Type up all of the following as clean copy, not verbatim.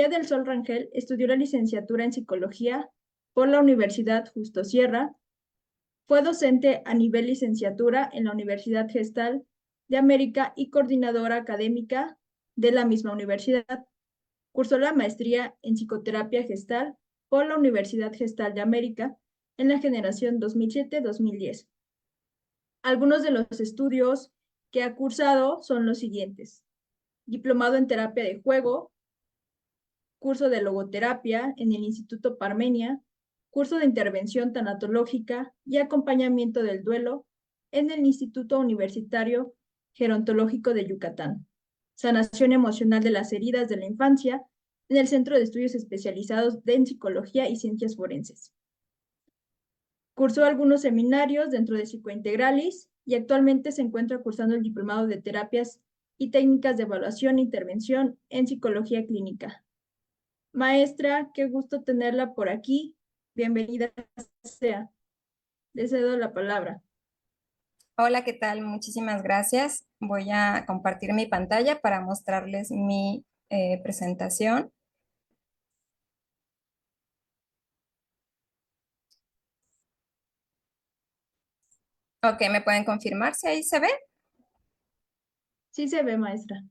María del Sol Rangel estudió la licenciatura en Psicología por la Universidad Justo Sierra. Fue docente a nivel licenciatura en la Universidad Gestal de América y coordinadora académica de la misma universidad. Cursó la maestría en Psicoterapia Gestal por la Universidad Gestal de América en la generación 2007-2010. Algunos de los estudios que ha cursado son los siguientes: diplomado en terapia de juego, curso de logoterapia en el Instituto Parmenia, curso de intervención tanatológica y acompañamiento del duelo en el Instituto Universitario Gerontológico de Yucatán, sanación emocional de las heridas de la infancia en el Centro de Estudios Especializados en Psicología y Ciencias Forenses. Cursó algunos seminarios dentro de Psicointegralis y actualmente se encuentra cursando el diplomado de terapias y técnicas de evaluación e intervención en psicología clínica. Maestra, qué gusto tenerla por aquí. Bienvenida sea. Le cedo la palabra. Hola, ¿qué tal? Muchísimas gracias. Voy a compartir mi pantalla para mostrarles mi presentación. Ok, ¿me pueden confirmar si ahí se ve? Sí se ve, maestra.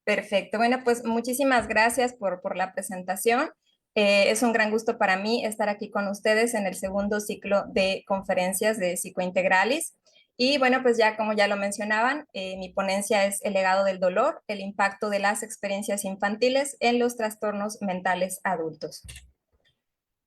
Perfecto. Bueno, pues muchísimas gracias por la presentación. Es un gran gusto para mí estar aquí con ustedes en el segundo ciclo de conferencias de Psicointegralis. Y bueno, pues ya como ya lo mencionaban, mi ponencia es el legado del dolor, el impacto de las experiencias infantiles en los trastornos mentales adultos.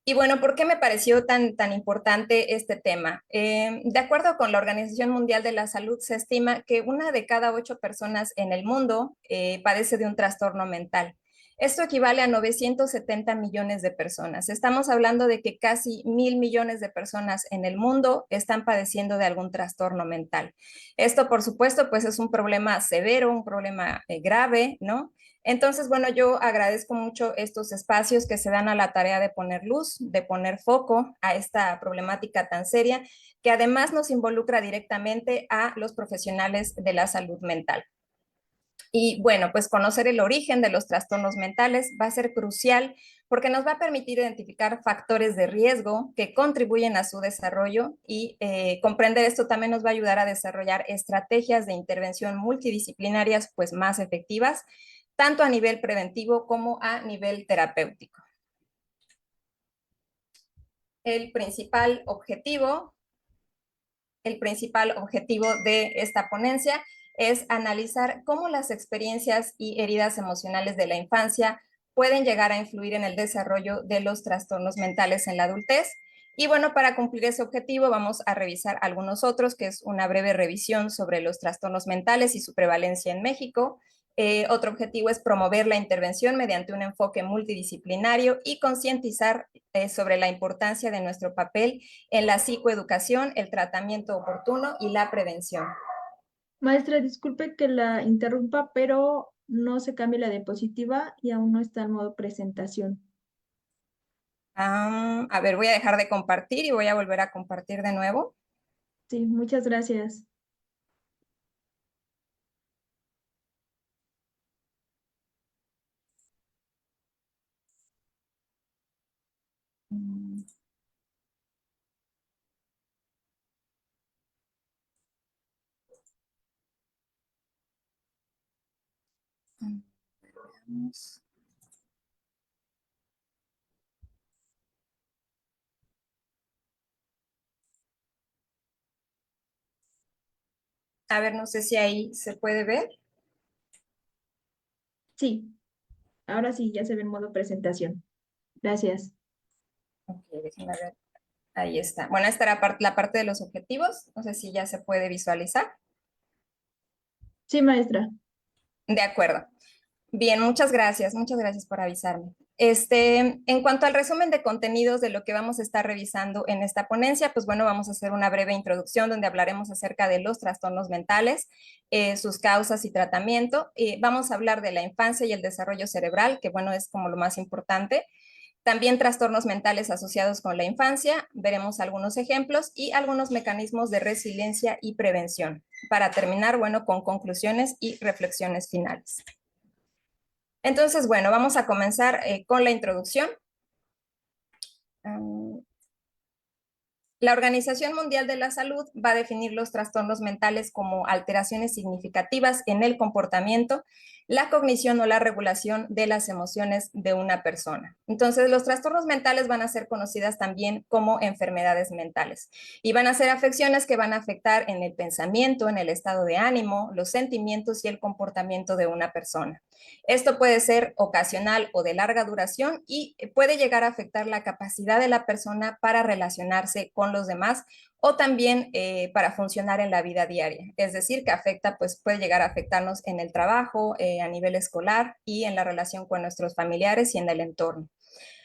Y bueno, ¿por qué me pareció tan importante este tema? De acuerdo con la Organización Mundial de la Salud, se estima que 1 de cada 8 personas en el mundo padece de un trastorno mental. Esto equivale a 970 millones de personas. Estamos hablando de que casi 1.000 millones de personas en el mundo están padeciendo de algún trastorno mental. Esto, por supuesto, pues es un problema severo, un problema grave, ¿no? Entonces, bueno, yo agradezco mucho estos espacios que se dan a la tarea de poner luz, de poner foco a esta problemática tan seria, que además nos involucra directamente a los profesionales de la salud mental. Y bueno, pues conocer el origen de los trastornos mentales va a ser crucial porque nos va a permitir identificar factores de riesgo que contribuyen a su desarrollo y comprender esto también nos va a ayudar a desarrollar estrategias de intervención multidisciplinarias pues más efectivas, tanto a nivel preventivo como a nivel terapéutico. El principal objetivo de esta ponencia es analizar cómo las experiencias y heridas emocionales de la infancia pueden llegar a influir en el desarrollo de los trastornos mentales en la adultez. Y bueno, para cumplir ese objetivo vamos a revisar algunos otros, que es una breve revisión sobre los trastornos mentales y su prevalencia en México. Otro objetivo es promover la intervención mediante un enfoque multidisciplinario y concientizar sobre la importancia de nuestro papel en la psicoeducación, el tratamiento oportuno y la prevención. Maestra, disculpe que la interrumpa, pero no se cambia la diapositiva y aún no está en modo presentación. A ver, voy a dejar de compartir y voy a volver a compartir de nuevo. Sí, muchas gracias. A ver, no sé si ahí se puede ver. Sí, ahora sí, ya se ve en modo presentación. Gracias. Ok, déjenme ver. Ahí está. Bueno, esta era la parte de los objetivos. No sé si ya se puede visualizar. Sí, maestra. De acuerdo. Bien, muchas gracias por avisarme. En cuanto al resumen de contenidos de lo que vamos a estar revisando en esta ponencia, pues bueno, vamos a hacer una breve introducción donde hablaremos acerca de los trastornos mentales, sus causas y tratamiento. Vamos a hablar de la infancia y el desarrollo cerebral, que bueno, es como lo más importante. También trastornos mentales asociados con la infancia, veremos algunos ejemplos y algunos mecanismos de resiliencia y prevención. Para terminar, bueno, con conclusiones y reflexiones finales. Entonces, bueno, vamos a comenzar con la introducción. La Organización Mundial de la Salud va a definir los trastornos mentales como alteraciones significativas en el comportamiento, la cognición o la regulación de las emociones de una persona. Entonces, los trastornos mentales van a ser conocidas también como enfermedades mentales y van a ser afecciones que van a afectar en el pensamiento, en el estado de ánimo, los sentimientos y el comportamiento de una persona. Esto puede ser ocasional o de larga duración y puede llegar a afectar la capacidad de la persona para relacionarse con los demás o también para funcionar en la vida diaria. Es decir, que afecta, pues puede llegar a afectarnos en el trabajo, a nivel escolar y en la relación con nuestros familiares y en el entorno.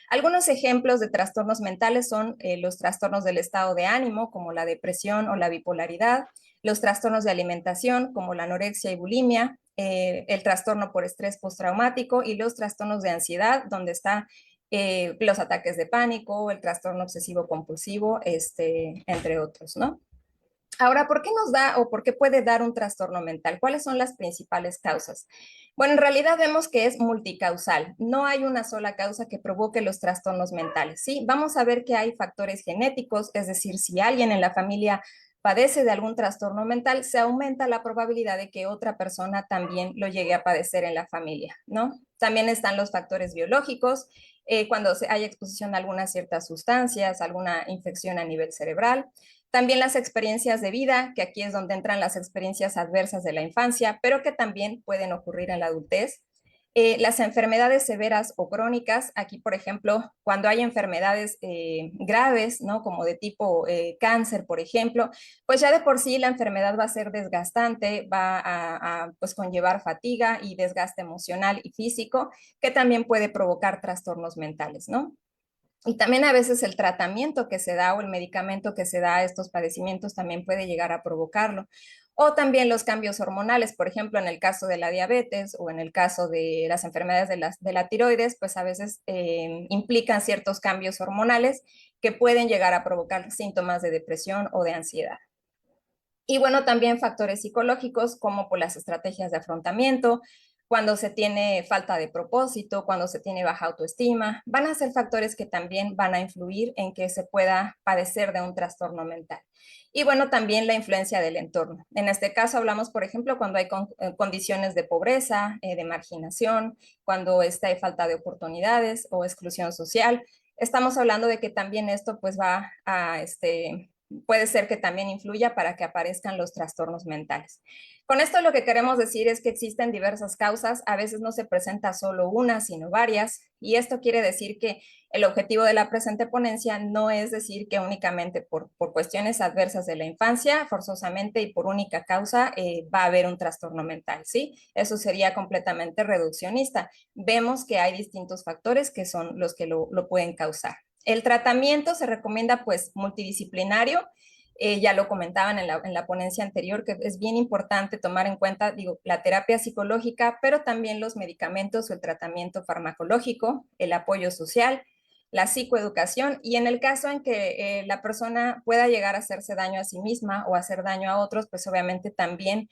Algunos ejemplos de trastornos mentales son los trastornos del estado de ánimo, como la depresión o la bipolaridad, los trastornos de alimentación, como la anorexia y bulimia, el trastorno por estrés postraumático y los trastornos de ansiedad, donde están los ataques de pánico, el trastorno obsesivo compulsivo, entre otros, ¿no? Ahora, ¿por qué nos da o por qué puede dar un trastorno mental? ¿Cuáles son las principales causas? Bueno, en realidad vemos que es multicausal. No hay una sola causa que provoque los trastornos mentales, ¿sí? Vamos a ver que hay factores genéticos, es decir, si alguien en la familia padece de algún trastorno mental, se aumenta la probabilidad de que otra persona también lo llegue a padecer en la familia, ¿no? También están los factores biológicos, cuando hay exposición a algunas ciertas sustancias, alguna infección a nivel cerebral. También las experiencias de vida, que aquí es donde entran las experiencias adversas de la infancia, pero que también pueden ocurrir en la adultez. Las enfermedades severas o crónicas, aquí por ejemplo, cuando hay enfermedades graves, ¿no? Como de tipo cáncer, por ejemplo, pues ya de por sí la enfermedad va a ser desgastante, va pues conllevar fatiga y desgaste emocional y físico, que también puede provocar trastornos mentales, ¿no? Y también a veces el tratamiento que se da o el medicamento que se da a estos padecimientos también puede llegar a provocarlo. O también los cambios hormonales, por ejemplo, en el caso de la diabetes o en el caso de las enfermedades de la tiroides, pues a veces implican ciertos cambios hormonales que pueden llegar a provocar síntomas de depresión o de ansiedad. Y bueno, también factores psicológicos como por las estrategias de afrontamiento, cuando se tiene falta de propósito, cuando se tiene baja autoestima, van a ser factores que también van a influir en que se pueda padecer de un trastorno mental. Y bueno, también la influencia del entorno. En este caso hablamos, por ejemplo, cuando hay condiciones de pobreza, de marginación, cuando hay falta de oportunidades o exclusión social. Estamos hablando de que también esto pues va a puede ser que también influya para que aparezcan los trastornos mentales. Con esto lo que queremos decir es que existen diversas causas, a veces no se presenta solo una, sino varias, y esto quiere decir que el objetivo de la presente ponencia no es decir que únicamente por cuestiones adversas de la infancia, forzosamente y por única causa, va a haber un trastorno mental, ¿sí? Eso sería completamente reduccionista. Vemos que hay distintos factores que son los que lo pueden causar. El tratamiento se recomienda pues multidisciplinario, ya lo comentaban en la ponencia anterior, que es bien importante tomar en cuenta, digo, la terapia psicológica, pero también los medicamentos o el tratamiento farmacológico, el apoyo social, la psicoeducación y en el caso en que la persona pueda llegar a hacerse daño a sí misma o hacer daño a otros, pues obviamente también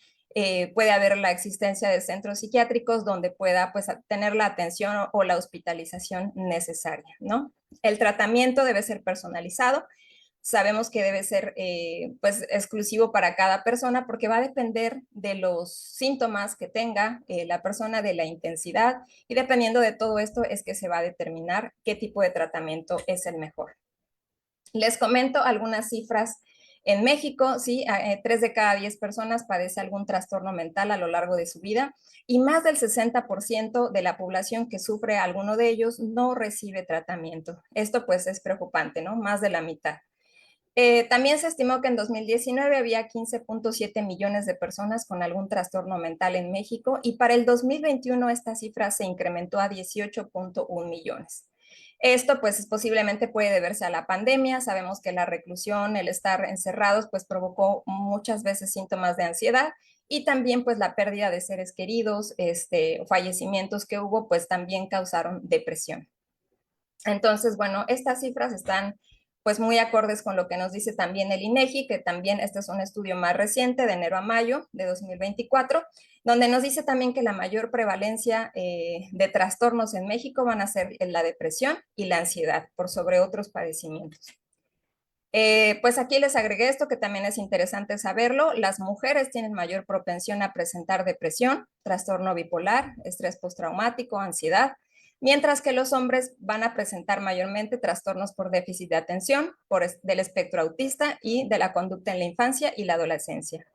puede haber la existencia de centros psiquiátricos donde pueda pues tener la atención o la hospitalización necesaria, ¿no? El tratamiento debe ser personalizado. Sabemos que debe ser pues exclusivo para cada persona porque va a depender de los síntomas que tenga la persona, de la intensidad y dependiendo de todo esto es que se va a determinar qué tipo de tratamiento es el mejor. Les comento algunas cifras. En México, sí, 3 de cada 10 personas padece algún trastorno mental a lo largo de su vida y más del 60% de la población que sufre alguno de ellos no recibe tratamiento. Esto pues es preocupante, ¿no? Más de la mitad. También se estimó que en 2019 había 15.7 millones de personas con algún trastorno mental en México y para el 2021 esta cifra se incrementó a 18.1 millones. Esto pues posiblemente puede deberse a la pandemia. Sabemos que la reclusión, el estar encerrados, pues provocó muchas veces síntomas de ansiedad y también pues la pérdida de seres queridos, fallecimientos que hubo, pues también causaron depresión. Entonces, bueno, estas cifras están pues muy acordes con lo que nos dice también el INEGI, que también este es un estudio más reciente, de enero a mayo de 2024, donde nos dice también que la mayor prevalencia de trastornos en México van a ser la depresión y la ansiedad, por sobre otros padecimientos. Pues aquí les agregué esto que también es interesante saberlo. Las mujeres tienen mayor propensión a presentar depresión, trastorno bipolar, estrés postraumático, ansiedad, mientras que los hombres van a presentar mayormente trastornos por déficit de atención, del espectro autista y de la conducta en la infancia y la adolescencia.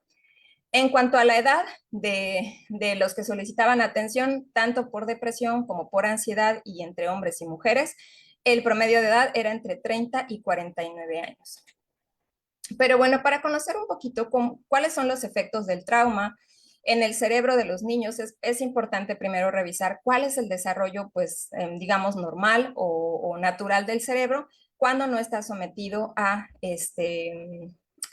En cuanto a la edad de los que solicitaban atención, tanto por depresión como por ansiedad y entre hombres y mujeres, el promedio de edad era entre 30 y 49 años. Pero bueno, para conocer un poquito cuáles son los efectos del trauma en el cerebro de los niños, es importante primero revisar cuál es el desarrollo, pues, digamos, normal o natural del cerebro cuando no está sometido a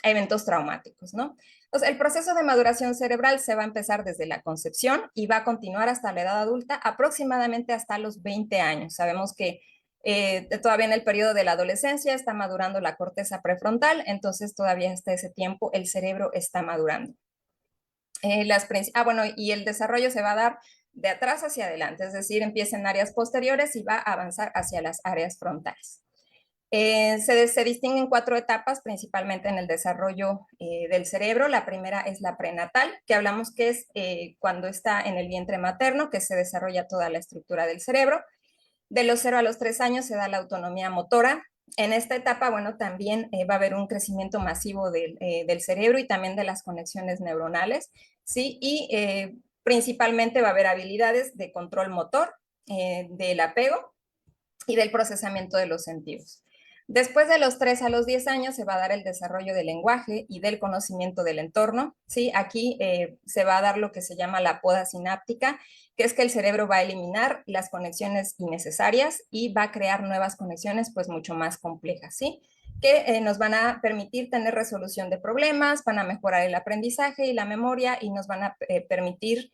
eventos traumáticos, ¿no? Entonces, el proceso de maduración cerebral se va a empezar desde la concepción y va a continuar hasta la edad adulta, aproximadamente hasta los 20 años. Sabemos que todavía en el periodo de la adolescencia está madurando la corteza prefrontal, entonces todavía hasta ese tiempo el cerebro está madurando. Bueno, y el desarrollo se va a dar de atrás hacia adelante, es decir, empieza en áreas posteriores y va a avanzar hacia las áreas frontales. Se distinguen 4 etapas, principalmente en el desarrollo del cerebro. La primera es la prenatal, que hablamos que es cuando está en el vientre materno, que se desarrolla toda la estructura del cerebro. De los 0 a los 3 años se da la autonomía motora. En esta etapa, bueno, también va a haber un crecimiento masivo del cerebro y también de las conexiones neuronales, ¿sí? Y principalmente va a haber habilidades de control motor, del apego y del procesamiento de los sentidos. Después de los 3 a los 10 años se va a dar el desarrollo del lenguaje y del conocimiento del entorno, ¿sí? Aquí se va a dar lo que se llama la poda sináptica, que es que el cerebro va a eliminar las conexiones innecesarias y va a crear nuevas conexiones pues mucho más complejas, ¿sí? Que nos van a permitir tener resolución de problemas, van a mejorar el aprendizaje y la memoria y nos van a permitir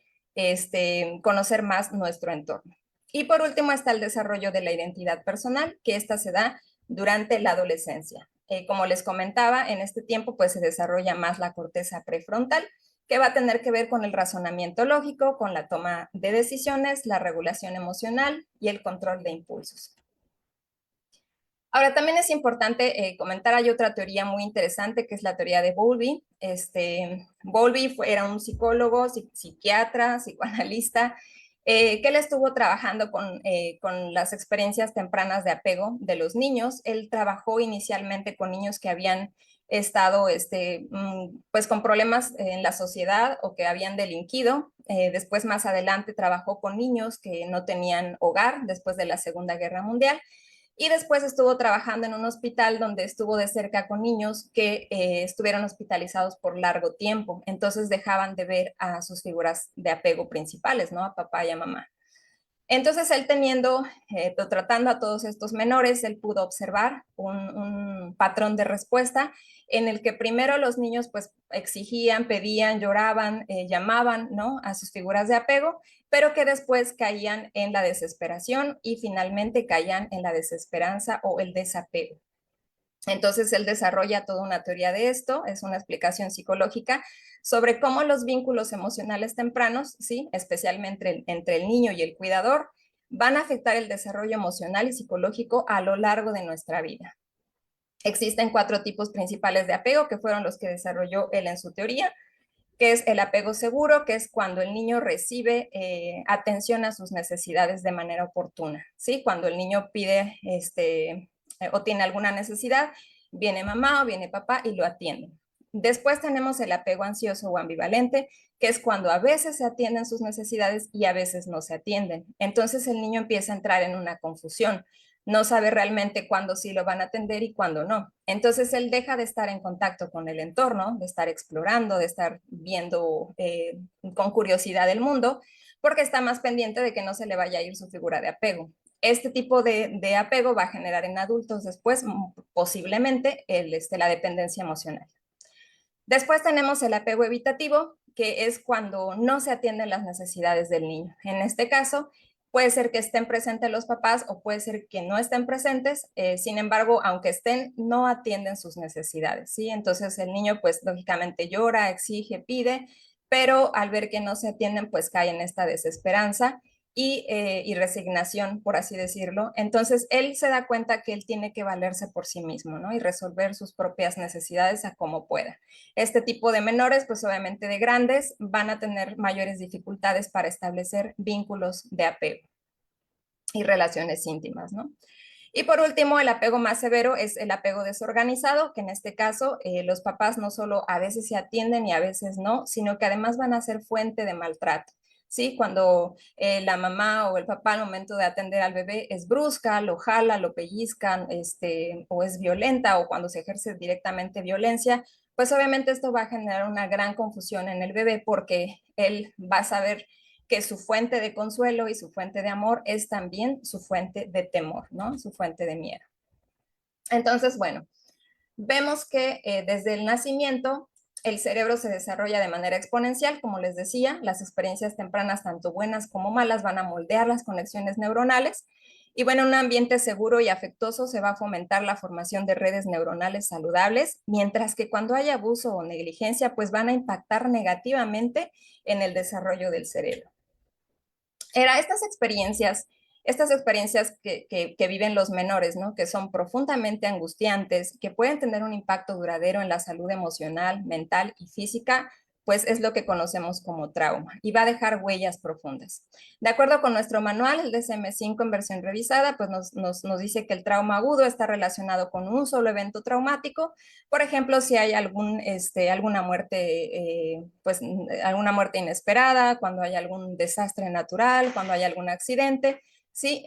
conocer más nuestro entorno. Y por último está el desarrollo de la identidad personal, que esta se da durante la adolescencia. Como les comentaba, en este tiempo pues se desarrolla más la corteza prefrontal, que va a tener que ver con el razonamiento lógico, con la toma de decisiones, la regulación emocional y el control de impulsos. Ahora, también es importante comentar, hay otra teoría muy interesante que es la teoría de Bowlby. Bowlby era un psicólogo, psiquiatra, psicoanalista, que él estuvo trabajando con las experiencias tempranas de apego de los niños. Él trabajó inicialmente con niños que habían estado pues con problemas en la sociedad o que habían delinquido. Después, más adelante, trabajó con niños que no tenían hogar después de la Segunda Guerra Mundial. Y después estuvo trabajando en un hospital donde estuvo de cerca con niños que estuvieron hospitalizados por largo tiempo. Entonces dejaban de ver a sus figuras de apego principales, ¿no? A papá y a mamá. Entonces él tratando a todos estos menores, él pudo observar un patrón de respuesta en el que primero los niños pues exigían, pedían, lloraban, llamaban, ¿no? A sus figuras de apego, pero que después caían en la desesperación y finalmente caían en la desesperanza o el desapego. Entonces él desarrolla toda una teoría de esto, es una explicación psicológica sobre cómo los vínculos emocionales tempranos, ¿sí? Especialmente entre el niño y el cuidador, van a afectar el desarrollo emocional y psicológico a lo largo de nuestra vida. Existen 4 tipos principales de apego que fueron los que desarrolló él en su teoría, que es el apego seguro, que es cuando el niño recibe atención a sus necesidades de manera oportuna, ¿sí? Cuando el niño pide o tiene alguna necesidad, viene mamá o viene papá y lo atienden. Después tenemos el apego ansioso o ambivalente, que es cuando a veces se atienden sus necesidades y a veces no se atienden. Entonces el niño empieza a entrar en una confusión, no sabe realmente cuándo sí lo van a atender y cuándo no. Entonces él deja de estar en contacto con el entorno, de estar explorando, de estar viendo con curiosidad el mundo, porque está más pendiente de que no se le vaya a ir su figura de apego. Este tipo de apego va a generar en adultos después posiblemente la dependencia emocional. Después tenemos el apego evitativo, que es cuando no se atienden las necesidades del niño. En este caso, Puede ser que estén presentes los papás o puede ser que no estén presentes, sin embargo, aunque estén, no atienden sus necesidades, ¿sí? Entonces el niño pues lógicamente llora, exige, pide, pero al ver que no se atienden pues cae en esta desesperanza y resignación, por así decirlo. Entonces él se da cuenta que él tiene que valerse por sí mismo, ¿no? Y resolver sus propias necesidades a como pueda. Este tipo de menores, pues obviamente de grandes, van a tener mayores dificultades para establecer vínculos de apego y relaciones íntimas, ¿no? Y por último, el apego más severo es el apego desorganizado, que en este caso los papás no solo a veces se atienden y a veces no, sino que además van a ser fuente de maltrato. ¿Sí? Cuando la mamá o el papá al momento de atender al bebé es brusca, lo jala, lo pellizcan, o es violenta, o cuando se ejerce directamente violencia, pues obviamente esto va a generar una gran confusión en el bebé porque él va a saber que su fuente de consuelo y su fuente de amor es también su fuente de temor, ¿no? Su fuente de miedo. Entonces, bueno, vemos que desde el nacimiento el cerebro se desarrolla de manera exponencial, como les decía, las experiencias tempranas, tanto buenas como malas, van a moldear las conexiones neuronales. Y bueno, en un ambiente seguro y afectuoso se va a fomentar la formación de redes neuronales saludables, mientras que cuando hay abuso o negligencia, pues van a impactar negativamente en el desarrollo del cerebro. Era estas experiencias que viven los menores, ¿no? Que son profundamente angustiantes, que pueden tener un impacto duradero en la salud emocional, mental y física, pues es lo que conocemos como trauma y va a dejar huellas profundas. De acuerdo con nuestro manual, el DSM-5 en versión revisada, pues nos dice que el trauma agudo está relacionado con un solo evento traumático. Por ejemplo, si hay alguna muerte, pues alguna muerte inesperada, cuando hay algún desastre natural, cuando hay algún accidente, ¿sí?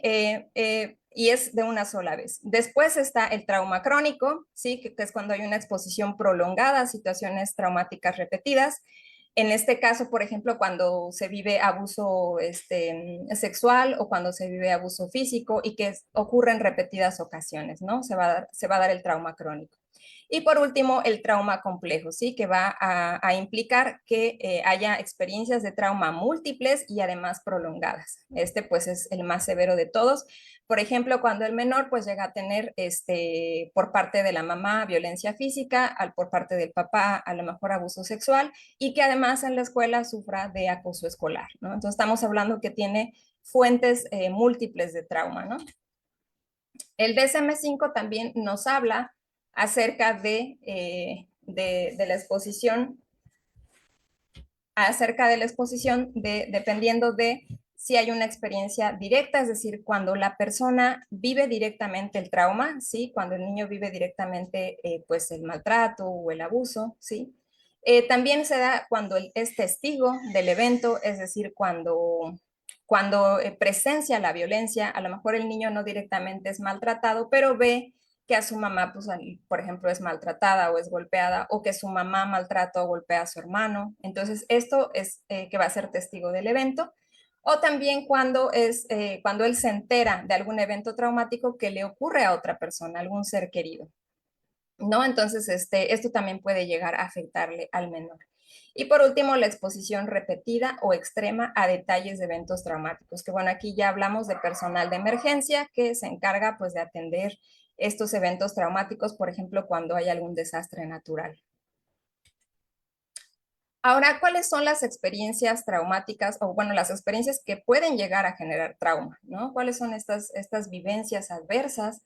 Y es de una sola vez. Después está el trauma crónico, ¿sí? Que es cuando hay una exposición prolongada a situaciones traumáticas repetidas. En este caso, por ejemplo, cuando se vive abuso sexual o cuando se vive abuso físico y que ocurre en repetidas ocasiones, ¿no? Se va a dar el trauma crónico. Y por último, el trauma complejo, ¿sí? Que va a implicar que haya experiencias de trauma múltiples y además prolongadas. Este pues es el más severo de todos. Por ejemplo, cuando el menor pues llega a tener por parte de la mamá violencia física, por parte del papá a lo mejor abuso sexual y que además en la escuela sufra de acoso escolar, ¿no? Entonces estamos hablando que tiene fuentes múltiples de trauma, ¿no? El DSM-5 también nos habla acerca de la exposición, dependiendo de si hay una experiencia directa, es decir, cuando la persona vive directamente el trauma, ¿sí? Cuando el niño vive directamente pues el maltrato o el abuso, ¿sí? También se da cuando es testigo del evento, es decir, cuando presencia la violencia, a lo mejor el niño no directamente es maltratado, pero ve que a su mamá, pues, por ejemplo, es maltratada o es golpeada, o que su mamá maltrata o golpea a su hermano. Entonces, esto es que va a ser testigo del evento. O también cuando él se entera de algún evento traumático que le ocurre a otra persona, algún ser querido, ¿no? Entonces, esto también puede llegar a afectarle al menor. Y por último, la exposición repetida o extrema a detalles de eventos traumáticos, que bueno, aquí ya hablamos de personal de emergencia que se encarga pues de atender estos eventos traumáticos, por ejemplo, cuando hay algún desastre natural. Ahora, ¿cuáles son las experiencias traumáticas o bueno, las experiencias que pueden llegar a generar trauma, ¿no? ¿Cuáles son estas vivencias adversas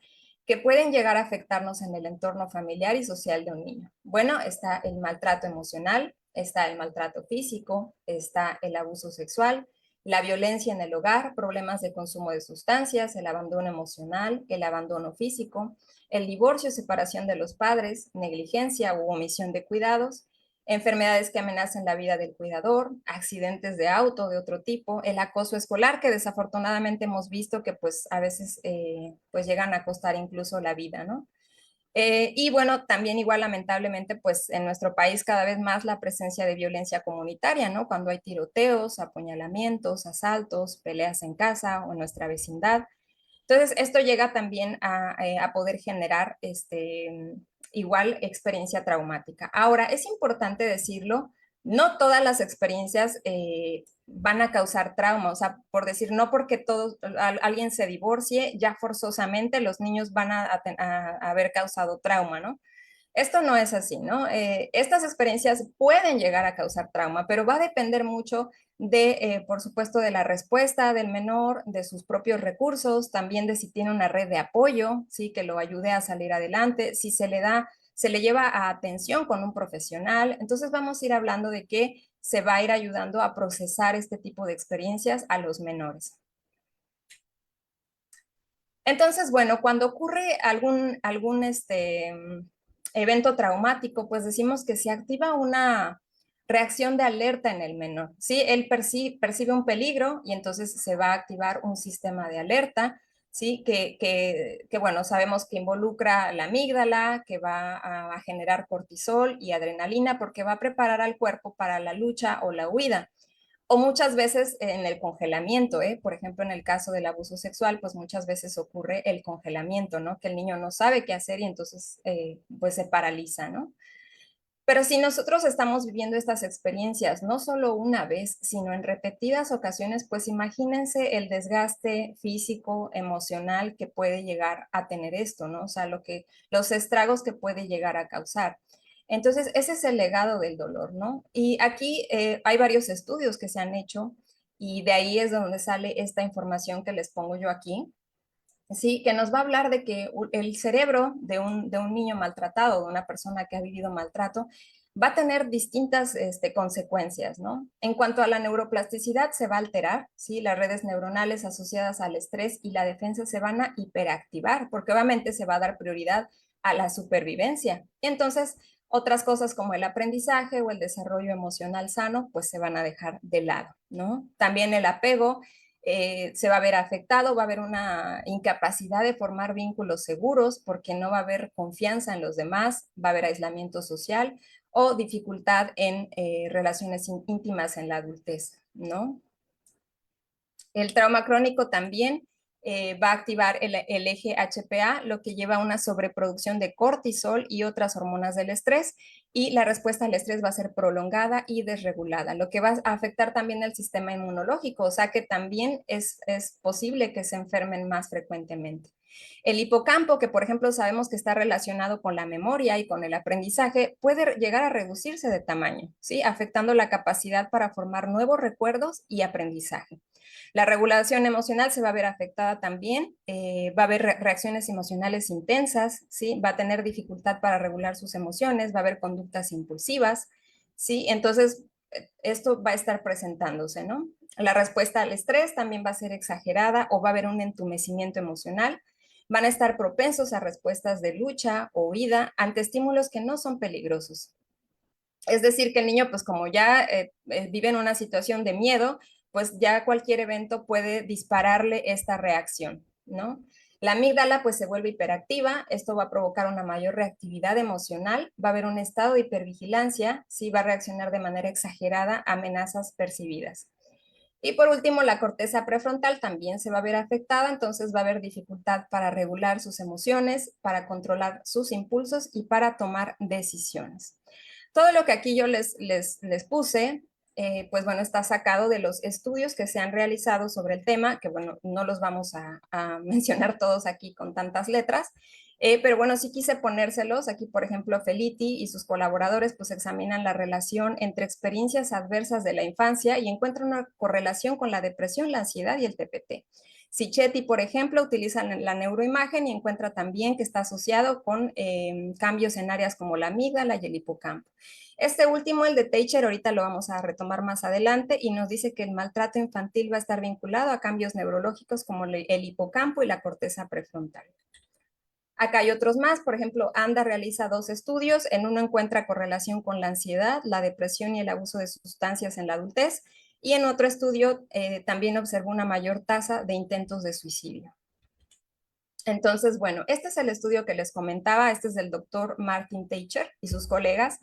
que pueden llegar a afectarnos en el entorno familiar y social de un niño? Bueno, está el maltrato emocional, está el maltrato físico, está el abuso sexual, la violencia en el hogar, problemas de consumo de sustancias, el abandono emocional, el abandono físico, el divorcio, separación de los padres, negligencia u omisión de cuidados, enfermedades que amenazan la vida del cuidador, accidentes de auto de otro tipo, el acoso escolar que desafortunadamente hemos visto que pues a veces pues llegan a costar incluso la vida, ¿no? Y bueno, también igual lamentablemente pues en nuestro país cada vez más la presencia de violencia comunitaria, ¿no? Cuando hay tiroteos, apuñalamientos, asaltos, peleas en casa o en nuestra vecindad. Entonces, esto llega también a poder generar igual experiencia traumática. Ahora, es importante decirlo, no todas las experiencias van a causar trauma, o sea, por decir, no porque alguien se divorcie, ya forzosamente los niños van a haber causado trauma, ¿no? Esto no es así, ¿no? Estas experiencias pueden llegar a causar trauma, pero va a depender mucho por supuesto, de la respuesta del menor, de sus propios recursos, también de si tiene una red de apoyo, ¿sí? Que lo ayude a salir adelante, si se le lleva a atención con un profesional. Entonces vamos a ir hablando de que se va a ir ayudando a procesar este tipo de experiencias a los menores. Entonces, bueno, cuando ocurre algún evento traumático, pues decimos que se activa una reacción de alerta en el menor, ¿sí? Él percibe un peligro y entonces se va a activar un sistema de alerta, ¿sí? Bueno, sabemos que involucra la amígdala, que va a generar cortisol y adrenalina porque va a preparar al cuerpo para la lucha o la huida. O muchas veces en el congelamiento, ¿eh? Por ejemplo, en el caso del abuso sexual, pues muchas veces ocurre el congelamiento, ¿no? Que el niño no sabe qué hacer y entonces pues se paraliza, ¿no? Pero si nosotros estamos viviendo estas experiencias no solo una vez, sino en repetidas ocasiones, pues imagínense el desgaste físico, emocional que puede llegar a tener esto, ¿no? O sea, los estragos que puede llegar a causar. Entonces, ese es el legado del dolor, ¿no? Y aquí hay varios estudios que se han hecho y de ahí es donde sale esta información que les pongo yo aquí. Sí, que nos va a hablar de que el cerebro de un niño maltratado, de una persona que ha vivido maltrato, va a tener distintas consecuencias, ¿no? En cuanto a la neuroplasticidad, se va a alterar, ¿sí? Las redes neuronales asociadas al estrés y la defensa se van a hiperactivar, porque obviamente se va a dar prioridad a la supervivencia. Entonces, otras cosas como el aprendizaje o el desarrollo emocional sano, pues se van a dejar de lado, ¿no? También el apego se va a ver afectado, va a haber una incapacidad de formar vínculos seguros porque no va a haber confianza en los demás, va a haber aislamiento social o dificultad en relaciones íntimas en la adultez, ¿no? El trauma crónico también va a activar el eje HPA, lo que lleva a una sobreproducción de cortisol y otras hormonas del estrés, y la respuesta al estrés va a ser prolongada y desregulada, lo que va a afectar también el sistema inmunológico, o sea que también es posible que se enfermen más frecuentemente. El hipocampo, que por ejemplo sabemos que está relacionado con la memoria y con el aprendizaje, puede llegar a reducirse de tamaño, ¿sí? Afectando la capacidad para formar nuevos recuerdos y aprendizaje. La regulación emocional se va a ver afectada también, va a haber reacciones emocionales intensas, ¿sí? Va a tener dificultad para regular sus emociones, va a haber conductas impulsivas, ¿sí? Entonces, esto va a estar presentándose, ¿no? La respuesta al estrés también va a ser exagerada o va a haber un entumecimiento emocional. Van a estar propensos a respuestas de lucha o huida ante estímulos que no son peligrosos. Es decir, que el niño, pues como ya vive en una situación de miedo, pues ya cualquier evento puede dispararle esta reacción, ¿no? La amígdala pues se vuelve hiperactiva, esto va a provocar una mayor reactividad emocional, va a haber un estado de hipervigilancia, sí va a reaccionar de manera exagerada a amenazas percibidas. Y por último, la corteza prefrontal también se va a ver afectada, entonces va a haber dificultad para regular sus emociones, para controlar sus impulsos y para tomar decisiones. Todo lo que aquí yo les puse, pues bueno, está sacado de los estudios que se han realizado sobre el tema, que bueno, no los vamos a mencionar todos aquí con tantas letras, pero bueno, sí quise ponérselos. Aquí, por ejemplo, Felitti y sus colaboradores pues examinan la relación entre experiencias adversas de la infancia y encuentran una correlación con la depresión, la ansiedad y el TPT. Sicchetti, por ejemplo, utiliza la neuroimagen y encuentra también que está asociado con cambios en áreas como la amígdala y el hipocampo. Este último, el de Teicher, ahorita lo vamos a retomar más adelante y nos dice que el maltrato infantil va a estar vinculado a cambios neurológicos como el hipocampo y la corteza prefrontal. Acá hay otros más, por ejemplo, ANDA realiza 2 estudios, en uno encuentra correlación con la ansiedad, la depresión y el abuso de sustancias en la adultez, y en otro estudio también observó una mayor tasa de intentos de suicidio. Entonces, bueno, este es el estudio que les comentaba, este es del doctor Martin Teicher y sus colegas.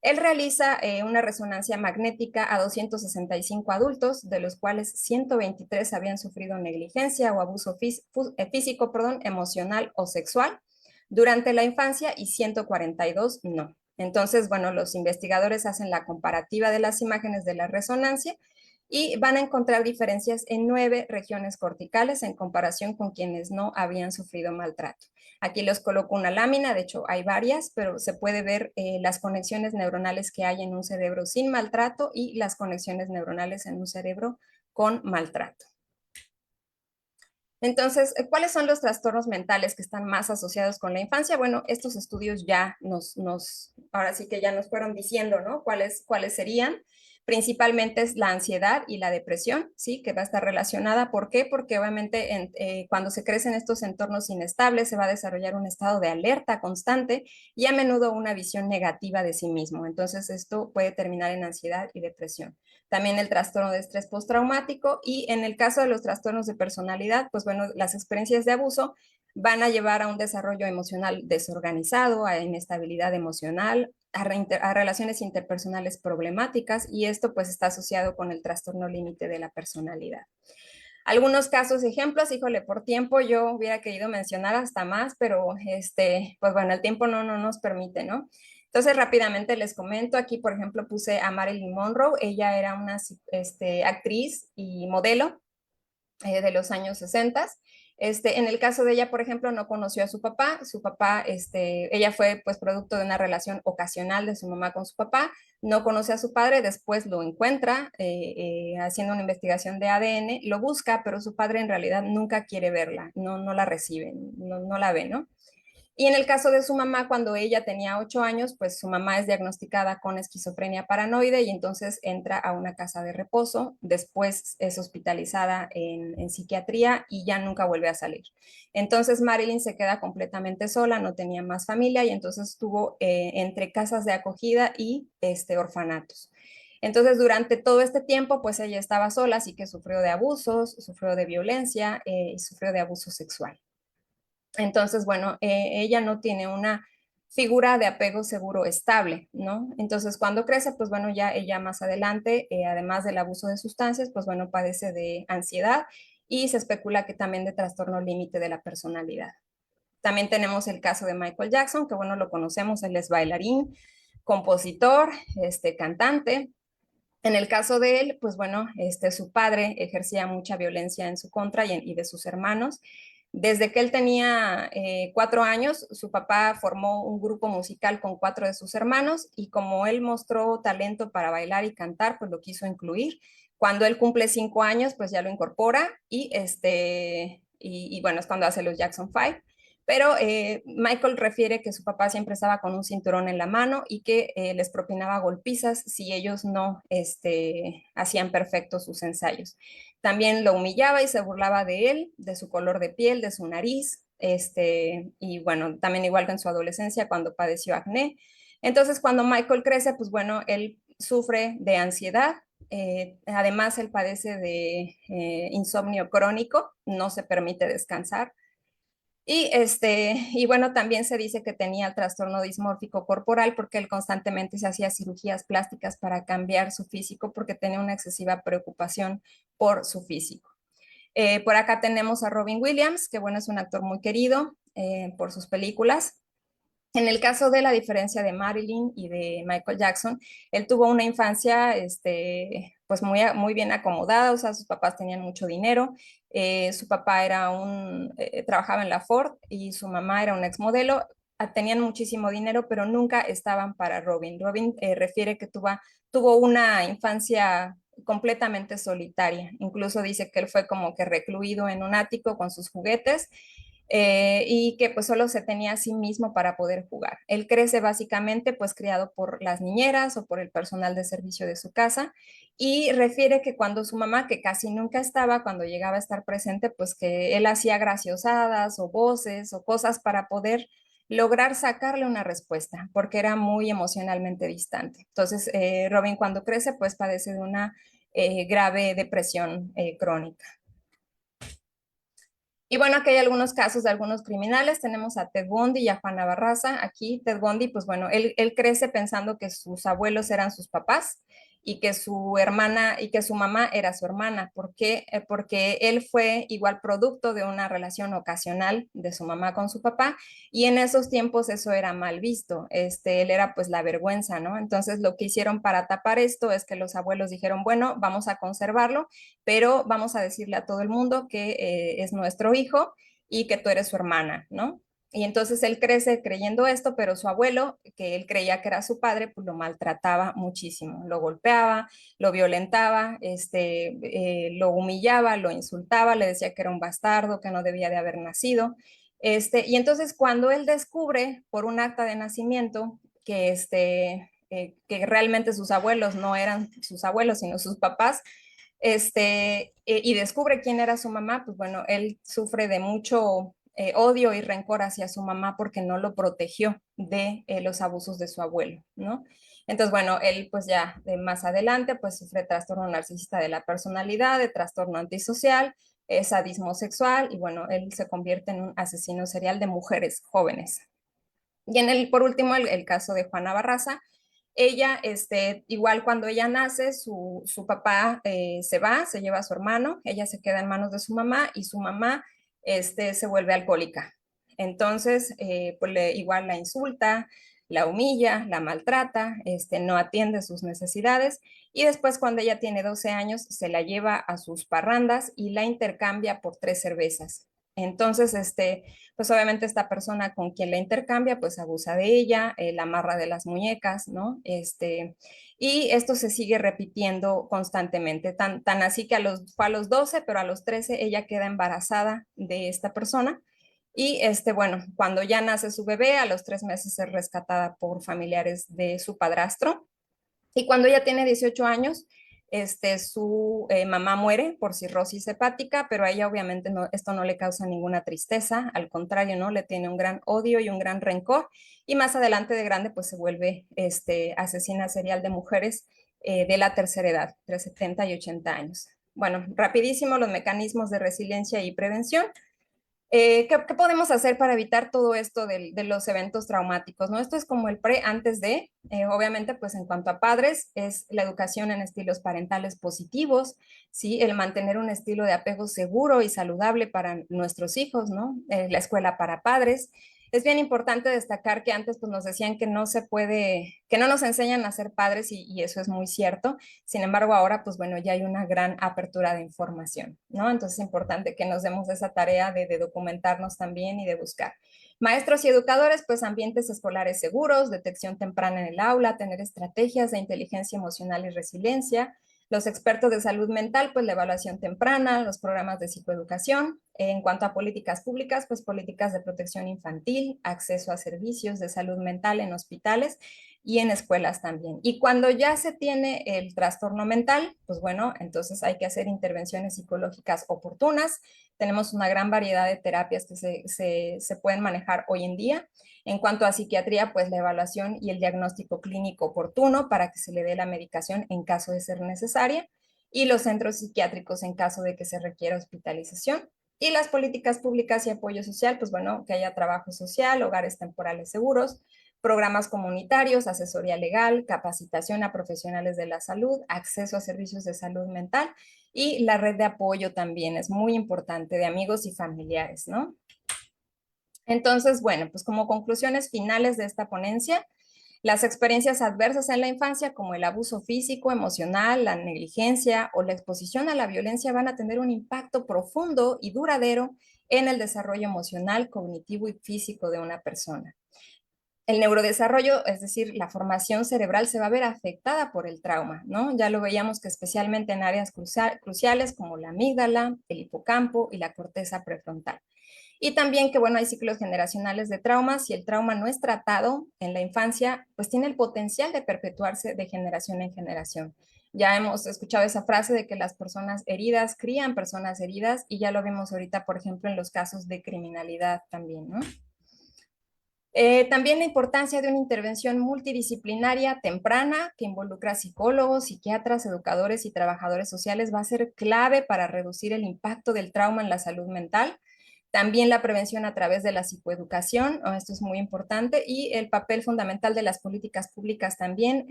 Él realiza una resonancia magnética a 265 adultos, de los cuales 123 habían sufrido negligencia o abuso físico, emocional o sexual durante la infancia y 142 no. Entonces, bueno, los investigadores hacen la comparativa de las imágenes de la resonancia y van a encontrar diferencias en 9 regiones corticales en comparación con quienes no habían sufrido maltrato. Aquí les coloco una lámina, de hecho hay varias, pero se puede ver las conexiones neuronales que hay en un cerebro sin maltrato y las conexiones neuronales en un cerebro con maltrato. Entonces, ¿cuáles son los trastornos mentales que están más asociados con la infancia? Bueno, estos estudios ya ahora sí que ya nos fueron diciendo, ¿no? ¿Cuáles serían? Principalmente es la ansiedad y la depresión, ¿sí? Que va a estar relacionada. ¿Por qué? Porque obviamente cuando se crece en estos entornos inestables se va a desarrollar un estado de alerta constante y a menudo una visión negativa de sí mismo. Entonces, esto puede terminar en ansiedad y depresión. También el trastorno de estrés postraumático y en el caso de los trastornos de personalidad, pues bueno, las experiencias de abuso van a llevar a un desarrollo emocional desorganizado, a inestabilidad emocional, a relaciones interpersonales problemáticas y esto pues está asociado con el trastorno límite de la personalidad. Algunos casos, ejemplos, híjole, por tiempo yo hubiera querido mencionar hasta más, pero pues bueno, el tiempo no nos permite, ¿no? Entonces, rápidamente les comento, aquí por ejemplo puse a Marilyn Monroe, ella era una actriz y modelo de los años 60. En el caso de ella, por ejemplo, no conoció a su papá, ella fue pues producto de una relación ocasional de su mamá con su papá, no conoce a su padre, después lo encuentra haciendo una investigación de ADN, lo busca, pero su padre en realidad nunca quiere verla, no la recibe, no la ve, ¿no? Y en el caso de su mamá, cuando ella tenía 8 años, pues su mamá es diagnosticada con esquizofrenia paranoide y entonces entra a una casa de reposo, después es hospitalizada en psiquiatría y ya nunca vuelve a salir. Entonces Marilyn se queda completamente sola, no tenía más familia y entonces estuvo entre casas de acogida y orfanatos. Entonces, durante todo este tiempo, pues ella estaba sola, así que sufrió de abusos, sufrió de violencia y sufrió de abuso sexual. Entonces, bueno, ella no tiene una figura de apego seguro estable, ¿no? Entonces, cuando crece, pues bueno, ya ella más adelante, además del abuso de sustancias, pues bueno, padece de ansiedad y se especula que también de trastorno límite de la personalidad. También tenemos el caso de Michael Jackson, que bueno, lo conocemos, él es bailarín, compositor, cantante. En el caso de él, pues bueno, su padre ejercía mucha violencia en su contra y de sus hermanos. Desde que él tenía 4 años, su papá formó un grupo musical con 4 de sus hermanos y como él mostró talento para bailar y cantar, pues lo quiso incluir. Cuando él cumple 5 años, pues ya lo incorpora y bueno, es cuando hace los Jackson 5. Pero Michael refiere que su papá siempre estaba con un cinturón en la mano y que les propinaba golpizas si ellos no hacían perfectos sus ensayos. También lo humillaba y se burlaba de él, de su color de piel, de su nariz, y bueno, también igual que en su adolescencia cuando padeció acné. Entonces, cuando Michael crece, pues bueno, él sufre de ansiedad, además él padece de insomnio crónico, no se permite descansar. Y bueno, también se dice que tenía el trastorno dismórfico corporal porque él constantemente se hacía cirugías plásticas para cambiar su físico porque tenía una excesiva preocupación por su físico. Por acá tenemos a Robin Williams, que bueno, es un actor muy querido por sus películas. En el caso de la diferencia de Marilyn y de Michael Jackson, él tuvo una infancia pues muy bien acomodada, o sea, sus papás tenían mucho dinero, su papá trabajaba en la Ford y su mamá era una exmodelo, tenían muchísimo dinero, pero nunca estaban para Robin. Robin refiere que tuvo una infancia completamente solitaria, incluso dice que él fue como que recluido en un ático con sus juguetes y que pues solo se tenía a sí mismo para poder jugar. Él crece básicamente pues criado por las niñeras o por el personal de servicio de su casa y refiere que cuando su mamá, que casi nunca estaba, cuando llegaba a estar presente, pues que él hacía graciosadas o voces o cosas para poder lograr sacarle una respuesta, porque era muy emocionalmente distante. Entonces, Robin cuando crece pues padece de una grave depresión crónica. Y bueno, aquí hay algunos casos de algunos criminales. Tenemos a Ted Bundy y a Juana Barraza. Aquí Ted Bundy, pues bueno, él crece pensando que sus abuelos eran sus papás y que su hermana y que su mamá era su hermana. ¿Por qué? Porque él fue igual producto de una relación ocasional de su mamá con su papá y en esos tiempos eso era mal visto. Él era pues la vergüenza, ¿no? Entonces lo que hicieron para tapar esto es que los abuelos dijeron, bueno, vamos a conservarlo, pero vamos a decirle a todo el mundo que es nuestro hijo y que tú eres su hermana, ¿no? Y entonces él crece creyendo esto, pero su abuelo, que él creía que era su padre, pues lo maltrataba muchísimo, lo golpeaba, lo violentaba, lo humillaba, lo insultaba, le decía que era un bastardo, que no debía de haber nacido. Y entonces cuando él descubre por un acta de nacimiento que realmente sus abuelos no eran sus abuelos, sino sus papás, y descubre quién era su mamá, pues bueno, él sufre de mucho odio y rencor hacia su mamá porque no lo protegió de los abusos de su abuelo, ¿no? Entonces, bueno, él pues ya de más adelante pues sufre trastorno narcisista de la personalidad, de trastorno antisocial, sadismo sexual y bueno, él se convierte en un asesino serial de mujeres jóvenes. Y por último, el caso de Juana Barraza. Ella, igual cuando ella nace, su papá se va, se lleva a su hermano, ella se queda en manos de su mamá y su mamá se vuelve alcohólica. Entonces, pues igual la insulta, la humilla, la maltrata, no atiende sus necesidades y después cuando ella tiene 12 años se la lleva a sus parrandas y la intercambia por 3 cervezas. Entonces, pues obviamente esta persona con quien la intercambia, pues abusa de ella, la amarra de las muñecas, ¿no? Y esto se sigue repitiendo constantemente, tan así que fue a los 12, pero a los 13 ella queda embarazada de esta persona. Y bueno, cuando ya nace su bebé, a los 3 meses es rescatada por familiares de su padrastro. Y cuando ella tiene 18 años, su mamá muere por cirrosis hepática, pero a ella obviamente no, esto no le causa ninguna tristeza, al contrario, ¿no? Le tiene un gran odio y un gran rencor, y más adelante de grande pues se vuelve asesina serial de mujeres de la tercera edad, entre 70 y 80 años. Bueno, rapidísimo los mecanismos de resiliencia y prevención. ¿Qué podemos hacer para evitar todo esto de los eventos traumáticos? ¿No? Esto es como el pre antes de, obviamente, pues en cuanto a padres, es la educación en estilos parentales positivos, ¿sí? El mantener un estilo de apego seguro y saludable para nuestros hijos, ¿no? La escuela para padres. Es bien importante destacar que antes pues, nos decían que no se puede, que no nos enseñan a ser padres y eso es muy cierto. Sin embargo, ahora, pues bueno, ya hay una gran apertura de información, ¿no? Entonces es importante que nos demos esa tarea de documentarnos también y de buscar. Maestros y educadores, pues ambientes escolares seguros, detección temprana en el aula, tener estrategias de inteligencia emocional y resiliencia. Los expertos de salud mental, pues la evaluación temprana, los programas de psicoeducación. En cuanto a políticas públicas, pues políticas de protección infantil, acceso a servicios de salud mental en hospitales y en escuelas también. Y cuando ya se tiene el trastorno mental, pues bueno, entonces hay que hacer intervenciones psicológicas oportunas. Tenemos una gran variedad de terapias que se pueden manejar hoy en día. En cuanto a psiquiatría, pues la evaluación y el diagnóstico clínico oportuno para que se le dé la medicación en caso de ser necesaria y los centros psiquiátricos en caso de que se requiera hospitalización. Y las políticas públicas y apoyo social, pues bueno, que haya trabajo social, hogares temporales seguros, programas comunitarios, asesoría legal, capacitación a profesionales de la salud, acceso a servicios de salud mental y la red de apoyo también es muy importante de amigos y familiares, ¿no? Entonces, bueno, pues como conclusiones finales de esta ponencia, las experiencias adversas en la infancia, como el abuso físico, emocional, la negligencia o la exposición a la violencia, van a tener un impacto profundo y duradero en el desarrollo emocional, cognitivo y físico de una persona. El neurodesarrollo, es decir, la formación cerebral se va a ver afectada por el trauma, ¿no? Ya lo veíamos que especialmente en áreas cruciales como la amígdala, el hipocampo y la corteza prefrontal. Y también que, bueno, hay ciclos generacionales de traumas y el trauma no es tratado en la infancia, pues tiene el potencial de perpetuarse de generación en generación. Ya hemos escuchado esa frase de que las personas heridas crían personas heridas y ya lo vemos ahorita, por ejemplo, en los casos de criminalidad también, ¿no? También la importancia de una intervención multidisciplinaria temprana que involucra psicólogos, psiquiatras, educadores y trabajadores sociales va a ser clave para reducir el impacto del trauma en la salud mental. También la prevención a través de la psicoeducación, esto es muy importante, y el papel fundamental de las políticas públicas también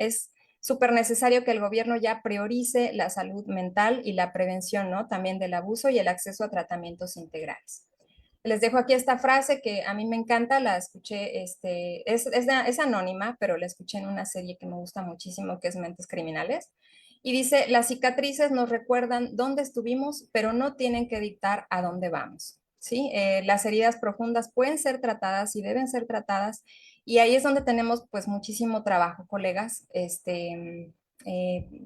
súper necesario que el gobierno ya priorice la salud mental y la prevención, ¿no? También del abuso y el acceso a tratamientos integrales. Les dejo aquí esta frase que a mí me encanta, la escuché, es anónima, pero la escuché en una serie que me gusta muchísimo, que es Mentes Criminales. Y dice, las cicatrices nos recuerdan dónde estuvimos, pero no tienen que dictar a dónde vamos. ¿Sí? Las heridas profundas pueden ser tratadas y deben ser tratadas. Y ahí es donde tenemos pues muchísimo trabajo, colegas,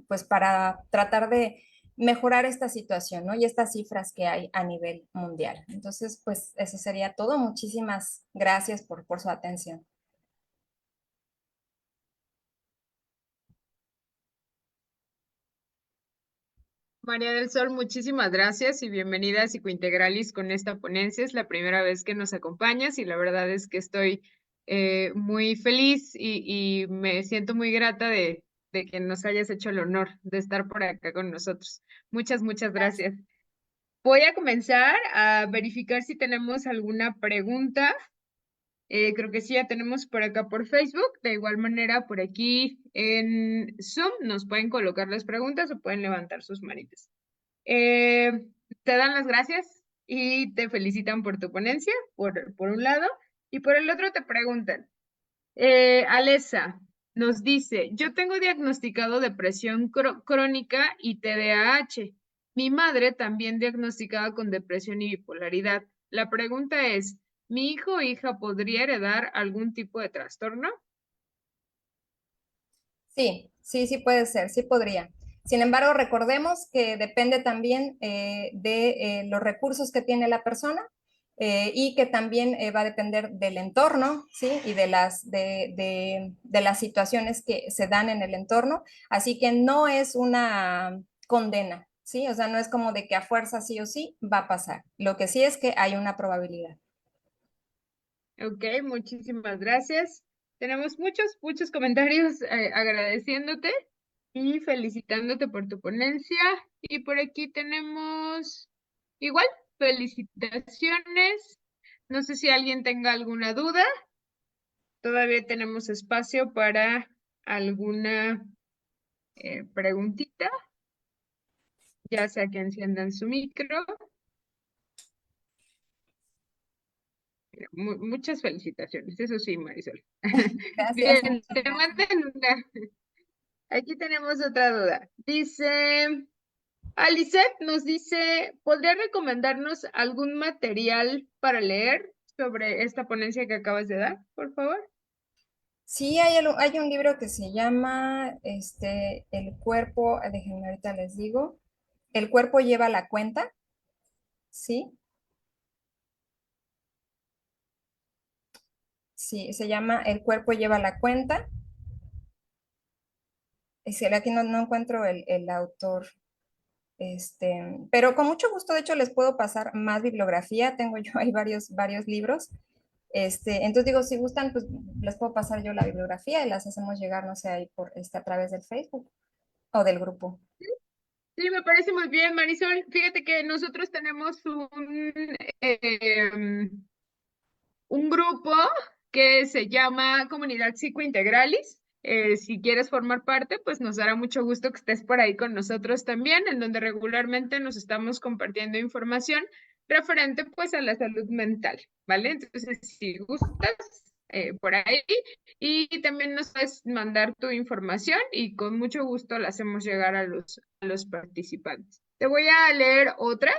pues para tratar de mejorar esta situación, ¿no? Y estas cifras que hay a nivel mundial. Entonces, pues eso sería todo. Muchísimas gracias por su atención. María del Sol, muchísimas gracias y bienvenida a Psicointegralis con esta ponencia. Es la primera vez que nos acompañas y la verdad es que estoy muy feliz y me siento muy grata de que nos hayas hecho el honor de estar por acá con nosotros. Muchas gracias. Voy a comenzar a verificar si tenemos alguna pregunta. Creo que sí, ya tenemos por acá por Facebook. De igual manera, por aquí en Zoom nos pueden colocar las preguntas o pueden levantar sus manitas. Eh, Te dan las gracias y te felicitan por tu ponencia, por un lado, y por el otro te preguntan. Alesa nos dice, yo tengo diagnosticado depresión crónica y TDAH. Mi madre también diagnosticada con depresión y bipolaridad. La pregunta es, ¿mi hijo o hija podría heredar algún tipo de trastorno? Sí puede ser, sí podría. Sin embargo, recordemos que depende también de los recursos que tiene la persona y que también va a depender del entorno, ¿sí? Y de las situaciones que se dan en el entorno. Así que no es una condena, ¿sí? O sea, no es como de que a fuerza sí o sí va a pasar. Lo que sí es que hay una probabilidad. Ok, muchísimas gracias. Tenemos muchos comentarios agradeciéndote y felicitándote por tu ponencia. Y por aquí tenemos igual, felicitaciones. No sé si alguien tenga alguna duda. Todavía tenemos espacio para alguna preguntita, ya sea que enciendan su micro. Muchas felicitaciones, eso sí, Marisol. Gracias, Bien, muchas te gracias. mandan una. Aquí tenemos otra duda. Dice, Alicet nos dice, ¿podría recomendarnos algún material para leer sobre esta ponencia que acabas de dar, por favor? Sí, hay un libro que se llama El cuerpo, déjenme ahorita les digo, El cuerpo lleva la cuenta, ¿sí? Sí, se llama El cuerpo lleva la cuenta. Aquí no encuentro el autor, pero con mucho gusto, de hecho, les puedo pasar más bibliografía. Tengo yo ahí varios libros. Entonces digo, si gustan, pues les puedo pasar yo la bibliografía y las hacemos llegar, no sé, ahí a través del Facebook o del grupo. Sí, me parece muy bien, Marisol. Fíjate que nosotros tenemos un grupo que se llama Comunidad Psicointegralis. Si quieres formar parte, pues nos dará mucho gusto que estés por ahí con nosotros también, en donde regularmente nos estamos compartiendo información referente pues a la salud mental, ¿vale? Entonces, si gustas, por ahí, y también nos puedes mandar tu información y con mucho gusto la hacemos llegar a los participantes. Te voy a leer otra,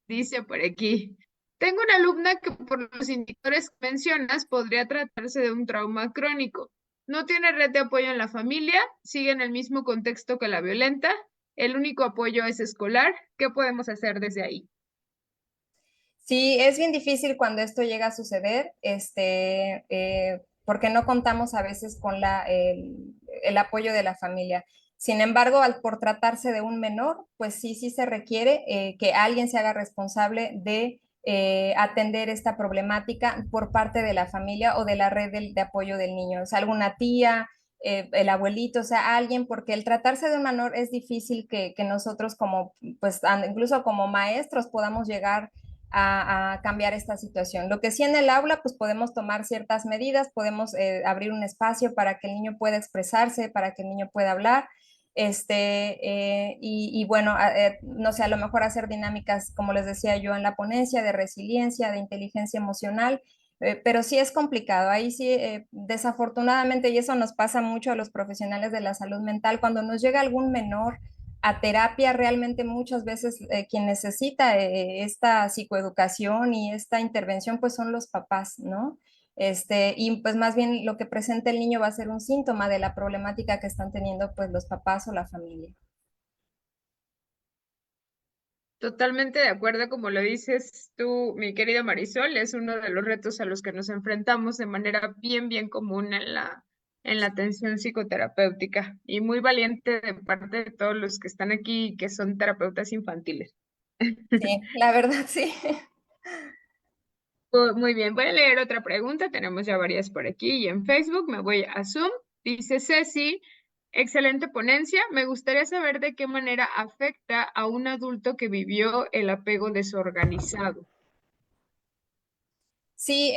dice por aquí. Tengo una alumna que por los indicadores que mencionas podría tratarse de un trauma crónico. No tiene red de apoyo en la familia, sigue en el mismo contexto que la violenta. El único apoyo es escolar. ¿Qué podemos hacer desde ahí? Sí, es bien difícil cuando esto llega a suceder, porque no contamos a veces con el apoyo de la familia. Sin embargo, por tratarse de un menor, pues sí se requiere que alguien se haga responsable de atender esta problemática por parte de la familia o de la red de apoyo del niño. O sea, alguna tía, el abuelito, o sea, alguien, porque el tratarse de un menor es difícil que nosotros como, pues incluso como maestros podamos llegar a cambiar esta situación. Lo que sí en el aula, pues podemos tomar ciertas medidas, podemos abrir un espacio para que el niño pueda expresarse, para que el niño pueda hablar, y bueno, no sé, a lo mejor hacer dinámicas, como les decía yo, en la ponencia de resiliencia, de inteligencia emocional, pero sí es complicado. Ahí sí, desafortunadamente, y eso nos pasa mucho a los profesionales de la salud mental, cuando nos llega algún menor a terapia, realmente muchas veces quien necesita esta psicoeducación y esta intervención, pues son los papás, ¿no? Y pues más bien lo que presenta el niño va a ser un síntoma de la problemática que están teniendo pues los papás o la familia. Totalmente de acuerdo, como lo dices tú, mi querida Marisol, es uno de los retos a los que nos enfrentamos de manera bien común en la atención psicoterapéutica y muy valiente de parte de todos los que están aquí y que son terapeutas infantiles. Sí, la verdad sí. Muy bien, voy a leer otra pregunta. Tenemos ya varias por aquí y en Facebook. Me voy a Zoom. Dice Ceci, excelente ponencia. Me gustaría saber de qué manera afecta a un adulto que vivió el apego desorganizado. Sí,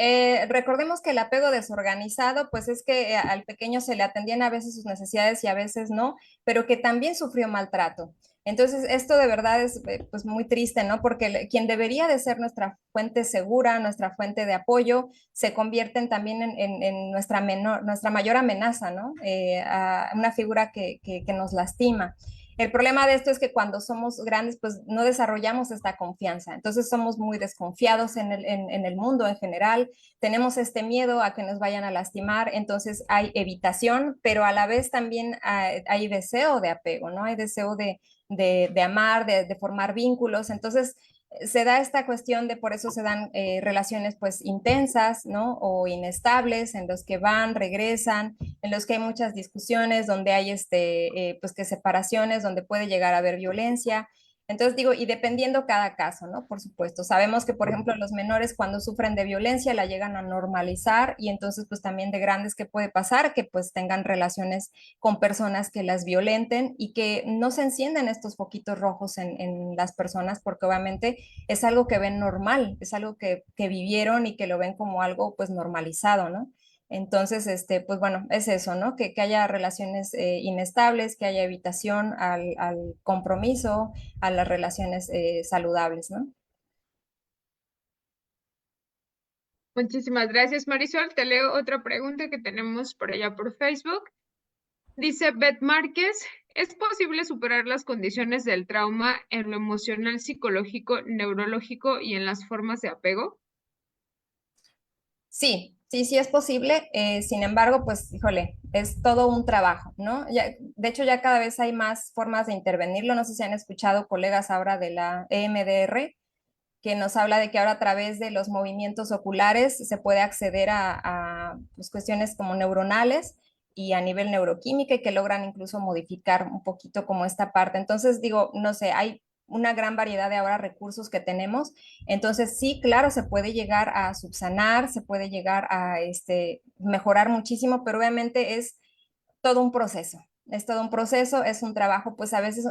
recordemos que el apego desorganizado, pues es que al pequeño se le atendían a veces sus necesidades y a veces no, pero que también sufrió maltrato. Entonces, esto de verdad es pues muy triste, ¿no? Porque quien debería de ser nuestra fuente segura, nuestra fuente de apoyo, se convierten también en nuestra mayor amenaza, ¿no? A una figura que nos lastima. El problema de esto es que cuando somos grandes, pues no desarrollamos esta confianza. Entonces somos muy desconfiados en el mundo en general. Tenemos este miedo a que nos vayan a lastimar. Entonces hay evitación, pero a la vez también hay deseo de apego, ¿no? Hay deseo de amar, de formar vínculos. Entonces se da esta cuestión de por eso se dan relaciones pues intensas, ¿no? O inestables, en los que van, regresan, en los que hay muchas discusiones, donde hay pues que separaciones, donde puede llegar a haber violencia. Entonces digo, y dependiendo cada caso, ¿no? Por supuesto, sabemos que, por ejemplo, los menores cuando sufren de violencia la llegan a normalizar y entonces pues también de grandes que puede pasar que pues tengan relaciones con personas que las violenten y que no se encienden estos foquitos rojos en las personas porque obviamente es algo que ven normal, es algo que vivieron y que lo ven como algo pues normalizado, ¿no? Entonces, pues bueno, es eso, ¿no? Que haya relaciones inestables, que haya evitación al compromiso, a las relaciones saludables, ¿no? Muchísimas gracias, Marisol. Te leo otra pregunta que tenemos por allá por Facebook. Dice Beth Márquez, ¿es posible superar las condiciones del trauma en lo emocional, psicológico, neurológico y en las formas de apego? Sí, sí es posible. Sin embargo, pues, híjole, es todo un trabajo, ¿no? De hecho, ya cada vez hay más formas de intervenirlo. No sé si han escuchado colegas ahora de la EMDR, que nos habla de que ahora a través de los movimientos oculares se puede acceder a pues, cuestiones como neuronales y a nivel neuroquímica y que logran incluso modificar un poquito como esta parte. Entonces, digo, no sé, hay una gran variedad de ahora recursos que tenemos. Entonces, sí, claro, se puede llegar a subsanar, se puede llegar a mejorar muchísimo, pero obviamente es todo un proceso. Es todo un proceso, es un trabajo, pues a veces,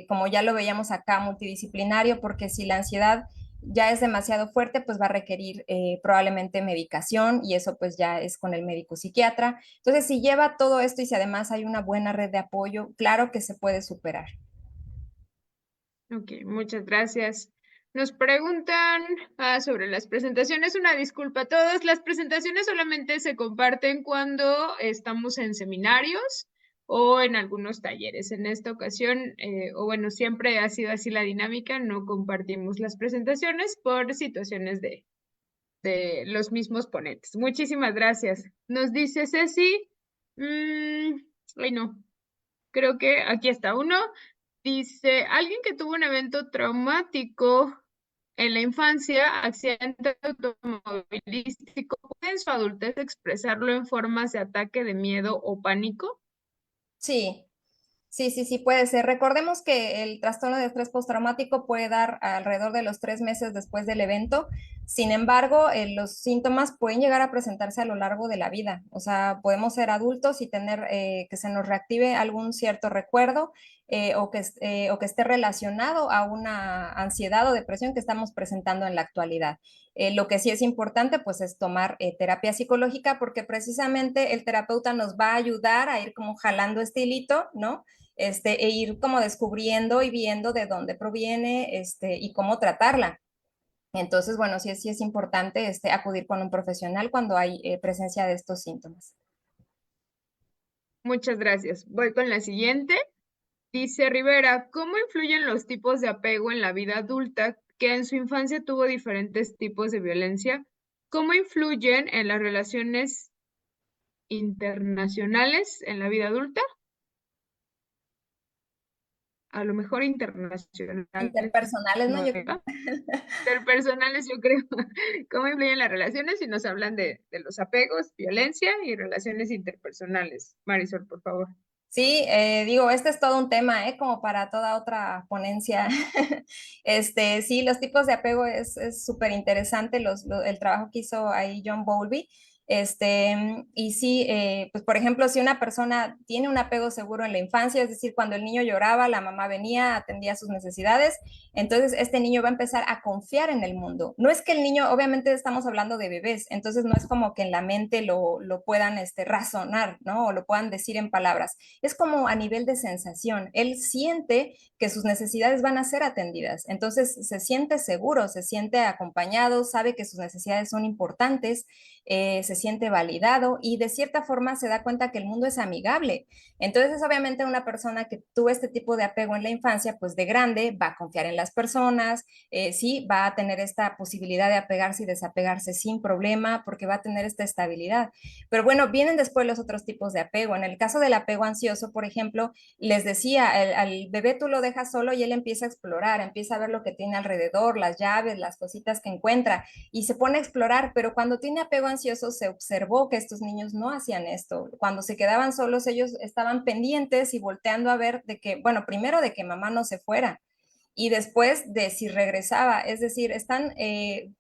como ya lo veíamos acá, multidisciplinario, porque si la ansiedad ya es demasiado fuerte, pues va a requerir probablemente medicación y eso pues ya es con el médico psiquiatra. Entonces, si lleva todo esto y si además hay una buena red de apoyo, claro que se puede superar. Ok, muchas gracias. Nos preguntan sobre las presentaciones. Una disculpa a todos. Las presentaciones solamente se comparten cuando estamos en seminarios o en algunos talleres. En esta ocasión, o bueno, siempre ha sido así la dinámica, no compartimos las presentaciones por situaciones de los mismos ponentes. Muchísimas gracias. Nos dice Ceci, ay no, creo que aquí está uno. Dice, alguien que tuvo un evento traumático en la infancia, accidente automovilístico, ¿puede en su adultez expresarlo en formas de ataque de miedo o pánico? Sí, sí, puede ser. Recordemos que el trastorno de estrés postraumático puede dar alrededor de los 3 meses después del evento. Sin embargo, los síntomas pueden llegar a presentarse a lo largo de la vida. O sea, podemos ser adultos y tener que se nos reactive algún cierto recuerdo o que esté relacionado a una ansiedad o depresión que estamos presentando en la actualidad. Lo que sí es importante, pues, es tomar terapia psicológica porque precisamente el terapeuta nos va a ayudar a ir como jalando este hilito, ¿no? E ir como descubriendo y viendo de dónde proviene, y cómo tratarla. Entonces, bueno, sí es importante acudir con un profesional cuando hay presencia de estos síntomas. Muchas gracias. Voy con la siguiente. Dice Rivera, ¿cómo influyen los tipos de apego en la vida adulta que en su infancia tuvo diferentes tipos de violencia? ¿Cómo influyen en las relaciones internacionales en la vida adulta? A lo mejor internacionales, Interpersonales, ¿no? no, ¿verdad? Interpersonales, yo creo. ¿Cómo influyen las relaciones? Y nos hablan de los apegos, violencia y relaciones interpersonales. Marisol, por favor. Sí, digo, este es todo un tema, como para toda otra ponencia. Sí, los tipos de apego es súper interesante, el trabajo que hizo ahí John Bowlby. Y sí, pues por ejemplo, si una persona tiene un apego seguro en la infancia, es decir, cuando el niño lloraba, la mamá venía, atendía sus necesidades, entonces este niño va a empezar a confiar en el mundo. No es que el niño, obviamente estamos hablando de bebés, entonces no es como que en la mente lo puedan razonar, ¿no? O lo puedan decir en palabras, es como a nivel de sensación. Él siente que sus necesidades van a ser atendidas. Entonces se siente seguro, se siente acompañado, sabe que sus necesidades son importantes, se siente validado y de cierta forma se da cuenta que el mundo es amigable. Entonces, obviamente, una persona que tuvo este tipo de apego en la infancia, pues de grande va a confiar en las personas, sí, va a tener esta posibilidad de apegarse y desapegarse sin problema porque va a tener esta estabilidad. Pero bueno, vienen después los otros tipos de apego. En el caso del apego ansioso, por ejemplo, les decía, al bebé tú lo dejas solo y él empieza a explorar, empieza a ver lo que tiene alrededor, las llaves, las cositas que encuentra y se pone a explorar, pero cuando tiene apego ansioso se observó que estos niños no hacían esto. Cuando se quedaban solos, ellos estaban pendientes y volteando a ver de que, bueno, primero de que mamá no se fuera y después de si regresaba, es decir, están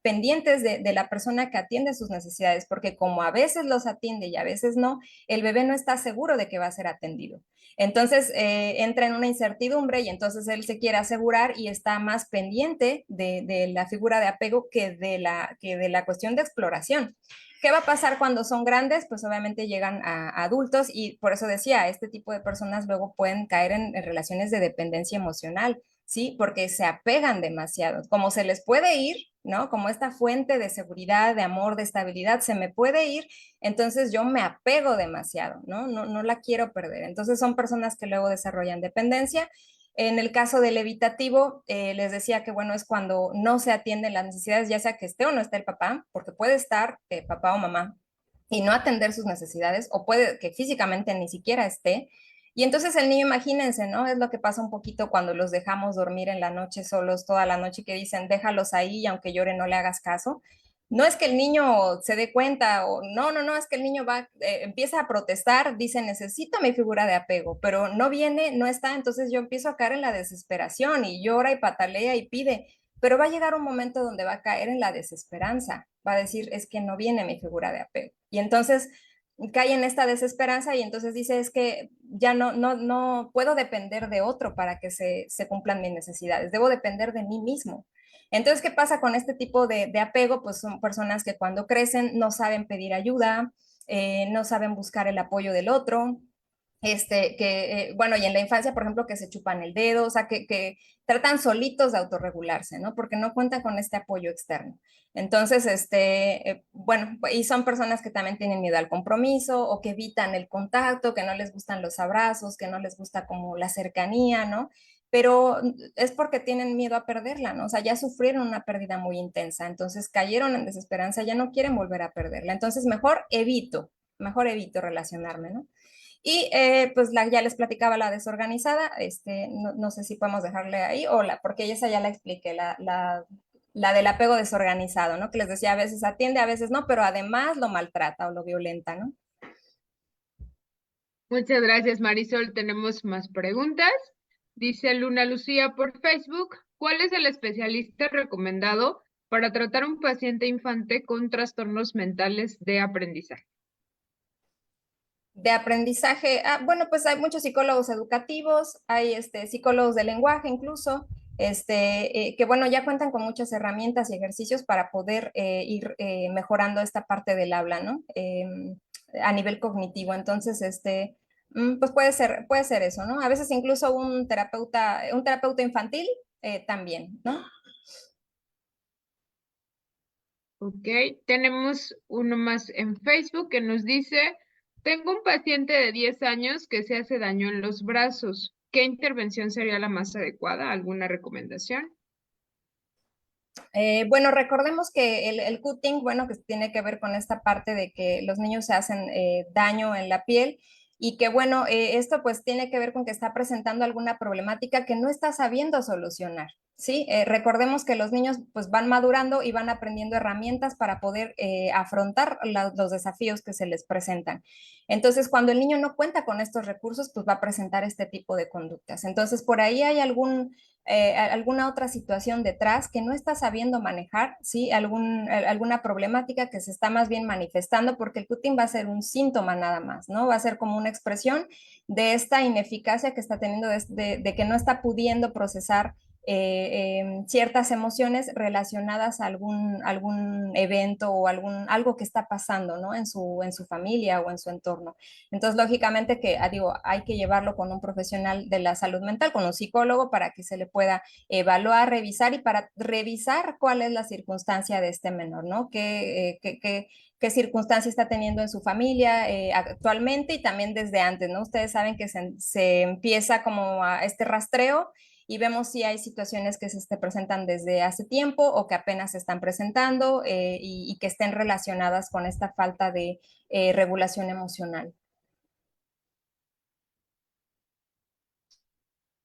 pendientes de la persona que atiende sus necesidades, porque como a veces los atiende y a veces no, el bebé no está seguro de que va a ser atendido. Entonces entra en una incertidumbre y entonces él se quiere asegurar y está más pendiente de la figura de apego que de la cuestión de exploración. ¿Qué va a pasar cuando son grandes? Pues obviamente llegan a adultos y por eso decía, este tipo de personas luego pueden caer en relaciones de dependencia emocional, ¿sí? Porque se apegan demasiado. Como se les puede ir, ¿no? Como esta fuente de seguridad, de amor, de estabilidad, se me puede ir, entonces yo me apego demasiado, ¿no? No la quiero perder. Entonces son personas que luego desarrollan dependencia. En el caso del evitativo, les decía que, bueno, es cuando no se atienden las necesidades, ya sea que esté o no esté el papá, porque puede estar papá o mamá y no atender sus necesidades, o puede que físicamente ni siquiera esté. Y entonces el niño, imagínense, ¿no? Es lo que pasa un poquito cuando los dejamos dormir en la noche solos toda la noche, que dicen, déjalos ahí y aunque llore no le hagas caso. No es que el niño se dé cuenta o no, es que el niño empieza a protestar, dice, necesito mi figura de apego, pero no viene, no está, entonces yo empiezo a caer en la desesperación y llora y patalea y pide, pero va a llegar un momento donde va a caer en la desesperanza, va a decir, es que no viene mi figura de apego. Y entonces cae en esta desesperanza y entonces dice, es que ya no puedo depender de otro para que se cumplan mis necesidades, debo depender de mí mismo. Entonces, ¿qué pasa con este tipo de apego? Pues son personas que cuando crecen no saben pedir ayuda, no saben buscar el apoyo del otro, bueno, y en la infancia, por ejemplo, que se chupan el dedo, o sea, que tratan solitos de autorregularse, ¿no? Porque no cuentan con este apoyo externo. Entonces, bueno, y son personas que también tienen miedo al compromiso o que evitan el contacto, que no les gustan los abrazos, que no les gusta como la cercanía, ¿no? Pero es porque tienen miedo a perderla, ¿no? O sea, ya sufrieron una pérdida muy intensa, entonces cayeron en desesperanza, ya no quieren volver a perderla. Entonces, mejor evito relacionarme, ¿no? Y pues ya les platicaba la desorganizada, no sé si podemos dejarle ahí, porque esa ya la expliqué, la del apego desorganizado, ¿no? Que les decía, a veces atiende, a veces no, pero además lo maltrata o lo violenta, ¿no? Muchas gracias, Marisol. Tenemos más preguntas. Dice Luna Lucía por Facebook, ¿cuál es el especialista recomendado para tratar a un paciente infante con trastornos mentales de aprendizaje? De aprendizaje, bueno, pues hay muchos psicólogos educativos, hay psicólogos de lenguaje incluso, que bueno, ya cuentan con muchas herramientas y ejercicios para poder ir mejorando esta parte del habla, ¿no? A nivel cognitivo. Entonces, pues puede ser eso, ¿no? A veces incluso un terapeuta infantil también, ¿no? Ok, tenemos uno más en Facebook que nos dice, tengo un paciente de 10 años que se hace daño en los brazos. ¿Qué intervención sería la más adecuada? ¿Alguna recomendación? Bueno, recordemos que el cutting, bueno, que tiene que ver con esta parte de que los niños se hacen daño en la piel y que, bueno, esto pues tiene que ver con que está presentando alguna problemática que no está sabiendo solucionar, ¿sí? Recordemos que los niños pues van madurando y van aprendiendo herramientas para poder afrontar los desafíos que se les presentan. Entonces, cuando el niño no cuenta con estos recursos, pues va a presentar este tipo de conductas. Entonces, por ahí hay alguna otra situación detrás que no está sabiendo manejar, ¿sí? Alguna problemática que se está más bien manifestando, porque el cutting va a ser un síntoma nada más, ¿no? Va a ser como una expresión de esta ineficacia que está teniendo, de que no está pudiendo procesar ciertas emociones relacionadas a algún evento o algo que está pasando, ¿no? En su familia o en su entorno. Entonces, lógicamente que, digo, hay que llevarlo con un profesional de la salud mental, con un psicólogo, para que se le pueda evaluar, revisar y para revisar cuál es la circunstancia de este menor, ¿no? ¿Qué circunstancia está teniendo en su familia actualmente y también desde antes, ¿no? Ustedes saben que se empieza como a este rastreo y vemos si hay situaciones que se presentan desde hace tiempo o que apenas se están presentando y que estén relacionadas con esta falta de regulación emocional.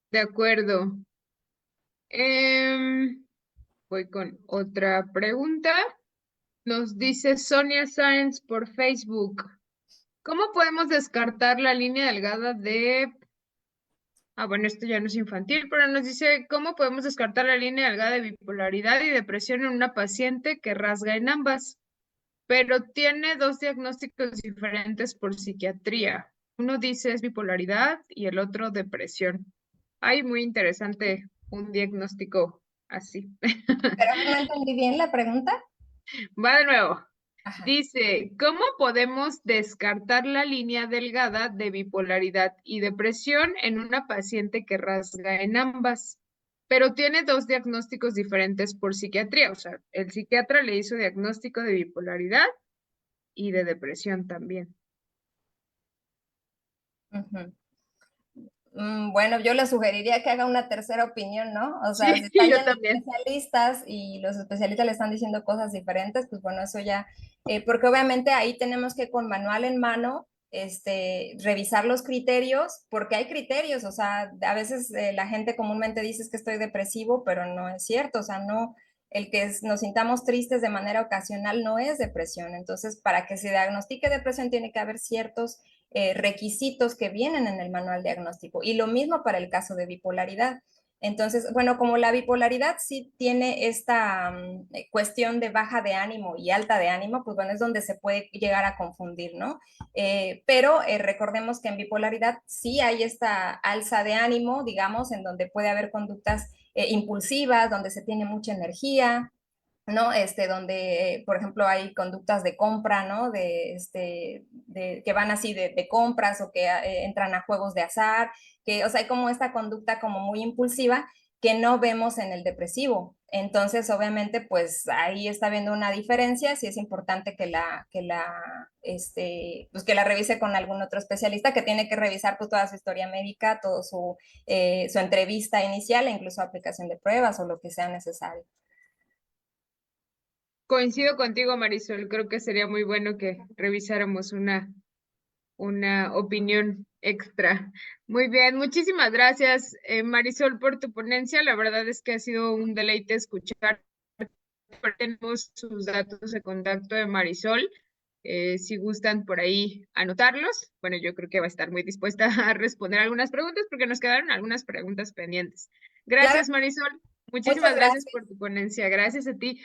De acuerdo. Voy con otra pregunta. Nos dice Sonia Sáenz por Facebook. ¿Cómo podemos descartar la línea delgada de... bueno, esto ya no es infantil, pero nos dice, ¿cómo podemos descartar la línea delgada de bipolaridad y depresión en una paciente que rasga en ambas, pero tiene dos diagnósticos diferentes por psiquiatría? Uno dice es bipolaridad y el otro depresión. Ay, muy interesante un diagnóstico así. Pero no entendí bien la pregunta. Va de nuevo. Ajá. Dice, ¿cómo podemos descartar la línea delgada de bipolaridad y depresión en una paciente que rasga en ambas, pero tiene dos diagnósticos diferentes por psiquiatría? O sea, el psiquiatra le hizo diagnóstico de bipolaridad y de depresión también. Uh-huh. Bueno, yo le sugeriría que haga una tercera opinión, ¿no? O sea, Sí, si está yo yendo a también. especialistas y los especialistas le están diciendo cosas diferentes, pues bueno, eso ya, porque obviamente ahí tenemos que con manual en mano, revisar los criterios, porque hay criterios, o sea, a veces la gente comúnmente dice que estoy depresivo, pero no es cierto, o sea, no, el que nos sintamos tristes de manera ocasional no es depresión. Entonces, para que se diagnostique depresión tiene que haber ciertos requisitos que vienen en el manual diagnóstico. Y lo mismo para el caso de bipolaridad. Entonces, bueno, como la bipolaridad sí tiene esta cuestión de baja de ánimo y alta de ánimo, pues bueno, es donde se puede llegar a confundir, ¿no? Pero recordemos que en bipolaridad sí hay esta alza de ánimo, digamos, en donde puede haber conductas impulsivas, donde se tiene mucha energía, ¿no? Donde, por ejemplo, hay conductas de compra, ¿no? Que van así de compras o que entran a juegos de azar, o sea, hay como esta conducta como muy impulsiva que no vemos en el depresivo. Entonces, obviamente, pues ahí está habiendo una diferencia, sí es importante pues que la revise con algún otro especialista que tiene que revisar pues toda su historia médica, todo su entrevista inicial e incluso aplicación de pruebas o lo que sea necesario. Coincido contigo, Marisol. Creo que sería muy bueno que revisáramos una opinión extra. Muy bien, muchísimas gracias, Marisol, por tu ponencia. La verdad es que ha sido un deleite escuchar. Tenemos sus datos de contacto de Marisol. Si gustan por ahí anotarlos, bueno, yo creo que va a estar muy dispuesta a responder algunas preguntas porque nos quedaron algunas preguntas pendientes. Claro, Gracias, Marisol. muchas Muchísimas gracias gracias. por tu ponencia. Gracias a ti.